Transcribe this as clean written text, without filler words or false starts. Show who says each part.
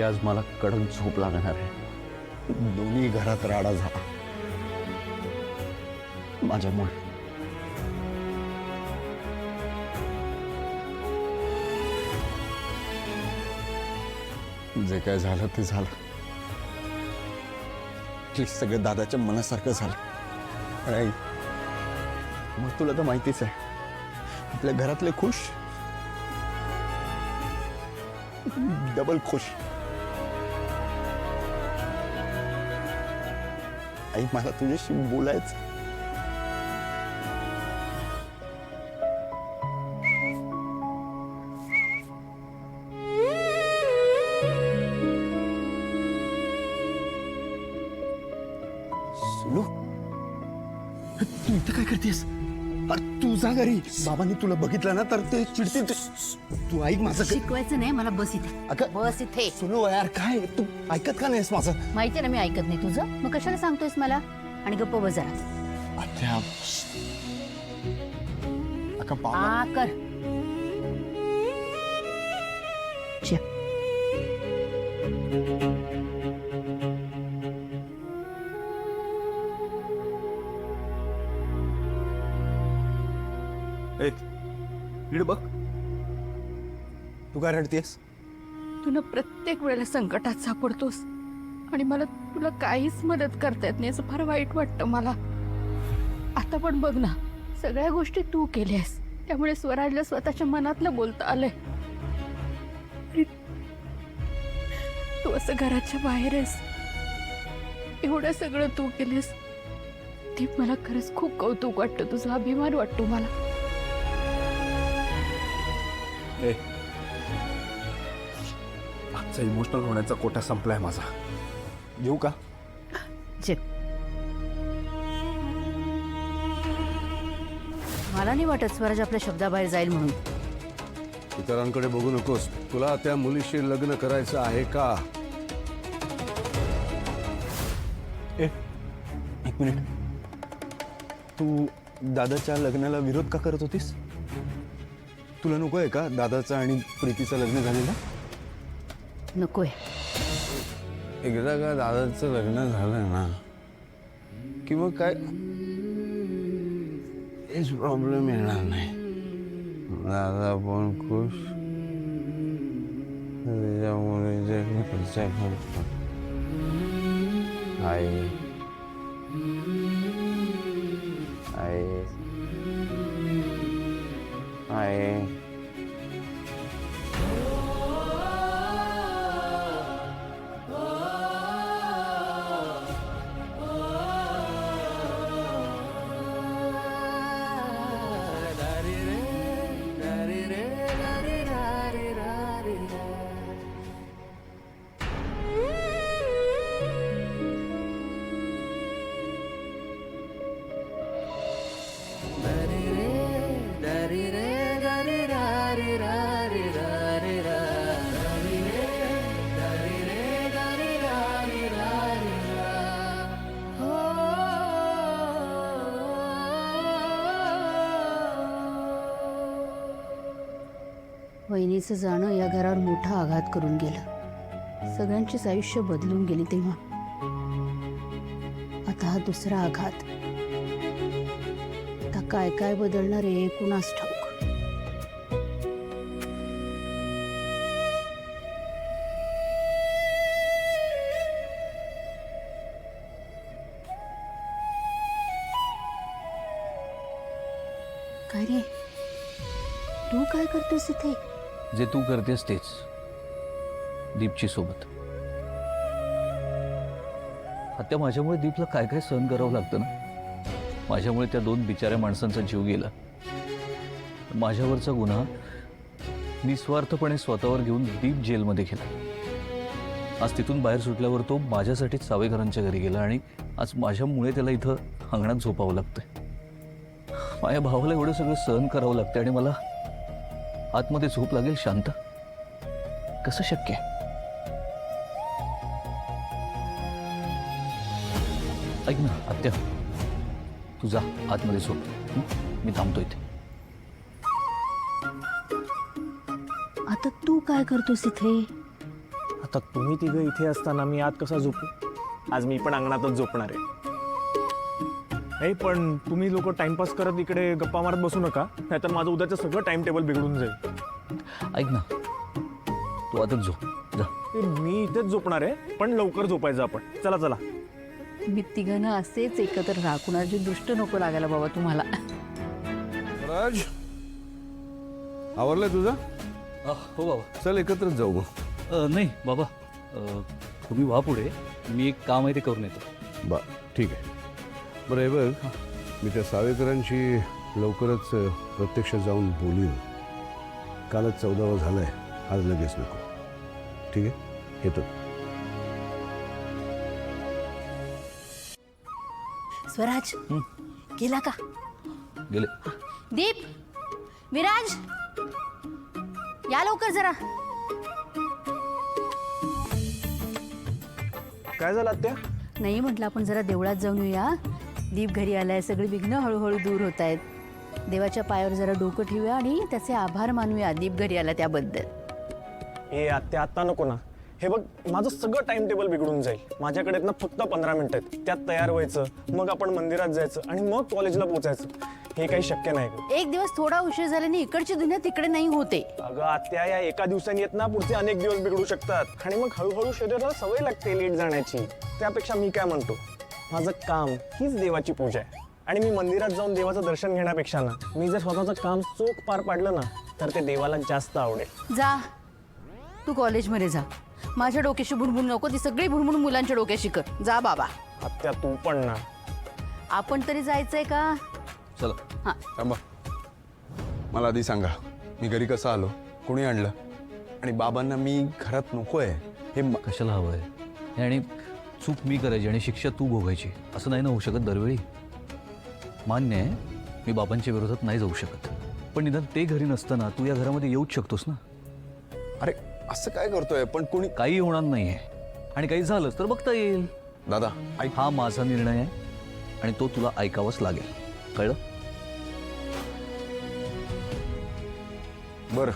Speaker 1: रात्री आज मला कडक झोप लागणार आहे. दोन्ही घरात राडा झाला माझ्यामुळे. जे काय झालं ते झालं. सगळं दादाच्या मनासारखं झालं. आई, मग तुला तर माहितीच आहे, आपल्या घरातले खुश, डबल खुश. आई, मला तुझ्याशी बोलायचं. सुनू, तू इथं काय करतेस? अरे तू जा घरी. बाबांनी तुला बघितलं ना तर ते चिडतील. तू ऐक माझं.
Speaker 2: शिकवायचं नाही मला. बस इथे.
Speaker 1: अगं,
Speaker 2: बस इथे.
Speaker 1: सुनू यार, काय तू ऐकत का नाहीस माझं?
Speaker 2: माहितीये ना मी ऐकत नाही तुझं. मग कशाला सांगतोयस मला? आणि गप्प बस जरा.
Speaker 1: आत्या, अगं बाबा.
Speaker 2: आ कर. चे.
Speaker 1: इकडे बघ. तू काय रडतेस?
Speaker 3: तू ना प्रत्येक वेळेला संकटात सापडतोस आणि मला तुला काहीच मदत करता येत नाही, असं फार वाईट वाटतं मला. आता पण बघ ना, सगळ्या गोष्टी तू केल्यास, त्यामुळे स्वराजला स्वतःच्या मनातलं बोलता आलंय. तू असं घराच्या बाहेर आहेस, एवढं सगळं तू केलेस, ते मला खरंच खूप कौतुक वाटतं. तुझा अभिमान वाटतो मला.
Speaker 1: आजचा इमोशनल होण्याचा कोटा संपलाय माझा. येऊ का?
Speaker 2: जे. मला नाही वाटत स्वराज आपल्या शब्दाबाहेर जाईल म्हणून.
Speaker 4: इतरांकडे बघू नकोस. तुला त्या मुलीशी लग्न करायचं आहे का?
Speaker 1: एक मिनिट. तू दादाच्या लग्नाला विरोध का करत होतीस? तुला नको आहे का दादाचं आणि प्रीतीचं लग्न झालेलं?
Speaker 2: नकोय.
Speaker 4: एकदा का दादाचं लग्न झालं ना की मग काय हेच प्रॉब्लेम येणार नाही. दादा पण खुश, तुझ्या मुलीच्या घरच्या पण खुश. आई आई आई
Speaker 2: वहिनीचं जाणं या घरावर मोठा आघात करून गेलं. सगळ्यांचीच आयुष्य बदलून गेली तेव्हा. आता हा दुसरा आघात. आता काय काय बदलणार आहे कुणास ठाऊक. काय रे, तू काय करतोस इथे?
Speaker 5: जे तू करतेस तेच, दीपची सोबत. आता माझ्यामुळे दीपला काय काय सहन करावं लागतं ना. माझ्यामुळे त्या दोन बिचाऱ्या माणसांचा जीव गेला. माझ्यावरचा गुन्हा निस्वार्थपणे स्वतःवर घेऊन दीप जेलमध्ये गेला. आज तिथून बाहेर सुटल्यावर तो माझ्यासाठीच सावेकरांच्या घरी गेला आणि आज माझ्यामुळे त्याला इथं अंगणात झोपावं लागतंय. माझ्या भावाला एवढं सगळं सहन करावं लागतं आणि मला आतमध्ये झोप लागेल शांत? कसं शक्य आहे? ऐक ना आत्या, तू जा आतमध्ये झोप. मी थांबतो इथे.
Speaker 2: आता तू काय करतोस इथे?
Speaker 6: आता तुम्ही तिघं इथे असताना मी आत कसा झोपू? आज मी पण अंगणातच झोपणार आहे. नाही पण तुम्ही लोक टाइमपास करत इकडे गप्पा मारत बसू नका, नाहीतर माझं उद्याचं सगळं टाइम टेबल बिघडून जाईल.
Speaker 5: ऐक ना, तू आताच झोप जा.
Speaker 6: मी इथेच झोपणार आहे, पण लवकर झोपायचं आपण. चला चला.
Speaker 2: मी तिघांना असेच एकत्र राहा, कुणाची दृष्ट नको लागायला बाबा तुम्हाला.
Speaker 4: राज, आवरलंय तुझं?
Speaker 5: हो बाबा.
Speaker 4: चल एकत्रच जाऊ मग.
Speaker 5: नाही बाबा, तुम्ही व्हा पुढे, मी एक काम आहे ते करून येतो.
Speaker 4: बा ठीक आहे. बरं हे बघ, मी त्या सावेकरांची लवकरच प्रत्यक्ष जाऊन बोलून. कालच 14वा झालाय, आज लगेच नको. ठीक आहे, येतो.
Speaker 2: स्वराज गेला का?
Speaker 5: गेले.
Speaker 2: दीप, विराज, या लवकर जरा.
Speaker 6: काय झालं आत्या?
Speaker 2: नाही म्हटलं आपण जरा देवळात जाऊन येऊया. दीप घरी आलाय, सगळी विघ्न हळूहळू दूर होत आहेत. देवाच्या पायावर जरा डोकं ठेवूया आणि त्याचे आभार मानूया दीप घरी आला त्याबद्दल.
Speaker 6: हे आत्या आता नको ना. हे बघ, माझं सगळं टाइम टेबल बिघडून जाईल. माझ्याकडे ना फक्त 15 मिनिटं आहेत. त्यात तयार व्हायचं, मग आपण मंदिरात जायचं आणि मग कॉलेजला पोहोचायचं. हे काही शक्य नाही ग.
Speaker 2: एक दिवस थोडा उशीर झाल्याने इकडची दुनिया तिकडे नाही होते.
Speaker 6: अगं आत्या, या एका दिवसाने येत ना पुढचे अनेक दिवस बिघडू शकतात आणि मग हळूहळू शरीराला सवय लागते लेट जाण्याची. त्यापेक्षा मी काय म्हणतो, माझं काम हीच देवाची पूजा आहे आणि मी मंदिरात जाऊन देवाचं दर्शन घेण्यापेक्षा ना, मी जर स्वतःचं काम चोख पार पाडलं ना, तर ते देवाला जास्त आवडेल.
Speaker 2: जा, तू कॉलेजमध्ये जा. माझ्या डोक्याशी भुणभुण नको, ती सगळी भुणभुण मुलांच्या डोक्याशी कर. जा बाबा.
Speaker 6: आत्या तू पण ना.
Speaker 2: आपण तरी जायचंय का?
Speaker 5: चला.
Speaker 2: हा,
Speaker 4: थांबा, मला आधी सांगा, मी घरी कसं आलो? कोणी आणलं? आणि बाबांना मी घरात नकोय हे
Speaker 5: कशाला हवं आहे? आणि चूक मी करायची आणि शिक्षा तू भोगायची, असं नाही ना होऊ शकत दरवेळी. मान्य आहे, मी बाबांच्या विरोधात नाही जाऊ शकत, पण निदान ते घरी नसताना तू या घरामध्ये येऊच शकतोस ना.
Speaker 4: अरे असं काय करतोय? पण कोणी
Speaker 5: काही होणार नाहीये, आणि काही झालंच तर बघता येईल.
Speaker 4: दादा ऐक.
Speaker 5: हा माझा निर्णय आहे आणि तो तुला ऐकावाच लागेल, कळलं?
Speaker 4: बरं,